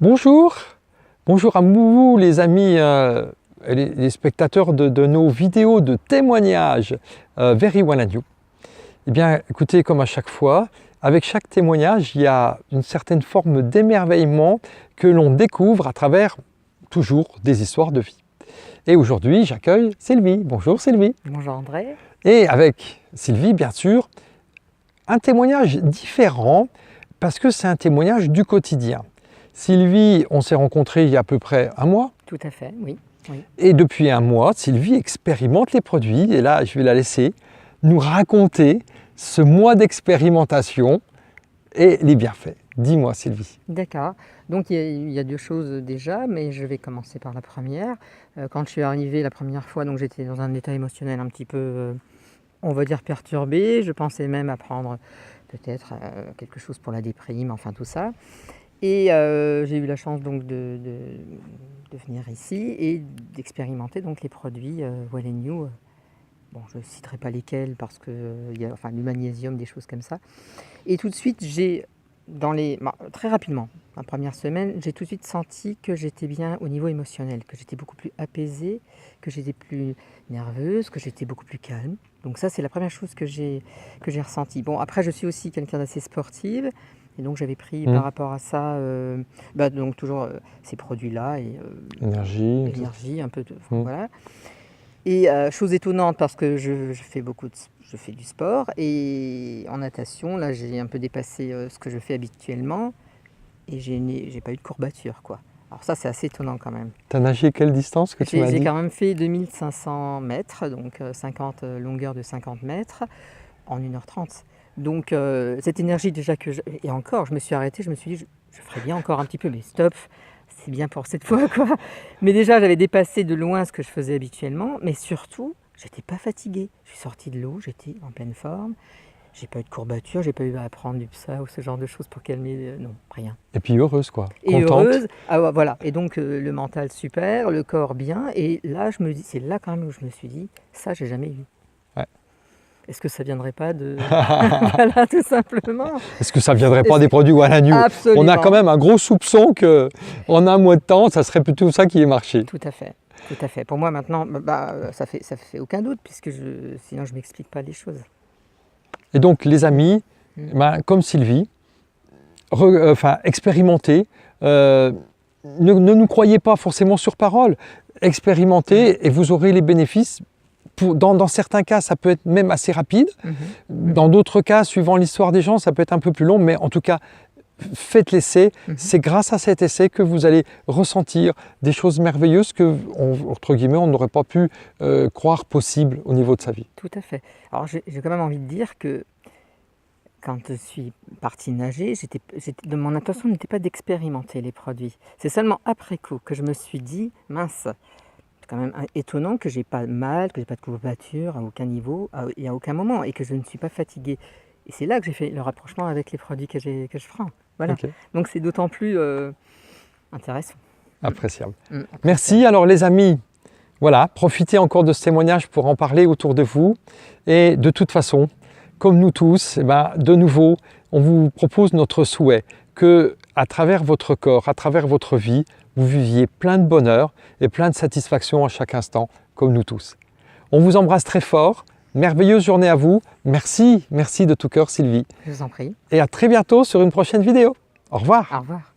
Bonjour, bonjour à vous les amis, les spectateurs de nos vidéos de témoignages Very Well and You. Eh bien écoutez, comme à chaque fois, avec chaque témoignage, il y a une certaine forme d'émerveillement que l'on découvre à travers toujours des histoires de vie. Et aujourd'hui, j'accueille Sylvie. Bonjour Sylvie. Bonjour André. Et avec Sylvie, bien sûr, un témoignage différent parce que c'est un témoignage du quotidien. Sylvie, on s'est rencontrés il y a à peu près un mois. Tout à fait, oui. Et depuis un mois, Sylvie expérimente les produits. Et là, je vais la laisser nous raconter ce mois d'expérimentation et les bienfaits. Dis-moi Sylvie. D'accord. Donc il y a deux choses déjà, mais je vais commencer par la première. Quand je suis arrivée la première fois, donc j'étais dans un état émotionnel un petit peu, on va dire, perturbé. Je pensais même à prendre peut-être quelque chose pour la déprime, enfin tout ça. Et j'ai eu la chance donc de venir ici et d'expérimenter donc les produits Well and You. Bon, je ne citerai pas lesquels parce que il y a du magnésium, des choses comme ça. Et tout de suite, très rapidement, la première semaine, j'ai tout de suite senti que j'étais bien au niveau émotionnel, que j'étais beaucoup plus apaisée, que j'étais plus nerveuse, que j'étais beaucoup plus calme. Donc ça, c'est la première chose que j'ai ressentie. Bon, après, je suis aussi quelqu'un d'assez sportive. Et donc j'avais pris par rapport à ça, donc toujours ces produits-là et énergie, un peu de, voilà. Et chose étonnante parce que je fais du sport et en natation, là j'ai un peu dépassé ce que je fais habituellement et j'ai pas eu de courbature, quoi. Alors ça c'est assez étonnant quand même. Tu as nagé quelle distance que tu m'as dit? J'ai quand même fait 2500 mètres, donc longueur de 50 mètres en 1h30. Donc cette énergie déjà et encore, je me suis arrêtée, je me suis dit je ferais bien encore un petit peu, mais stop, c'est bien pour cette fois, quoi. Mais déjà j'avais dépassé de loin ce que je faisais habituellement, mais surtout j'étais pas fatiguée. Je suis sortie de l'eau, j'étais en pleine forme, j'ai pas eu de courbature, j'ai pas eu à prendre du PSA ou ce genre de choses pour calmer, non, rien. Et puis heureuse quoi, et contente. Heureuse, voilà. Et donc le mental super, le corps bien, et là c'est là quand même où je me suis dit, ça j'ai jamais eu. Est-ce que ça viendrait pas de... Voilà, tout simplement. Est-ce que ça viendrait pas des produits Well and You? Absolument. On a quand même un gros soupçon qu'en un mois de temps, ça serait plutôt ça qui est marché. Tout à fait. Tout à fait. Pour moi maintenant, ça fait aucun doute, puisque sinon je ne m'explique pas les choses. Et donc les amis, comme Sylvie, expérimentez. Ne nous croyez pas forcément sur parole. Expérimentez et vous aurez les bénéfices. Dans certains cas, ça peut être même assez rapide. Dans d'autres cas, suivant l'histoire des gens, ça peut être un peu plus long. Mais en tout cas, faites l'essai. C'est grâce à cet essai que vous allez ressentir des choses merveilleuses que, entre guillemets, on n'aurait pas pu croire possible au niveau de sa vie. Tout à fait. Alors, j'ai quand même envie de dire que quand je suis partie nager, mon intention n'était pas d'expérimenter les produits. C'est seulement après coup que je me suis dit, mince, c'est quand même étonnant que j'ai pas mal, que j'ai pas de courbature à aucun niveau et à aucun moment, et que je ne suis pas fatiguée. Et c'est là que j'ai fait le rapprochement avec les produits que je prends. Voilà. Okay. Donc c'est d'autant plus intéressant. Appréciable. Merci. Alors les amis, voilà, profitez encore de ce témoignage pour en parler autour de vous. Et de toute façon, comme nous tous, de nouveau, on vous propose notre souhait que, à travers votre corps, à travers votre vie, vous viviez plein de bonheur et plein de satisfaction à chaque instant, comme nous tous. On vous embrasse très fort. Merveilleuse journée à vous. Merci de tout cœur Sylvie. Je vous en prie. Et à très bientôt sur une prochaine vidéo. Au revoir. Au revoir.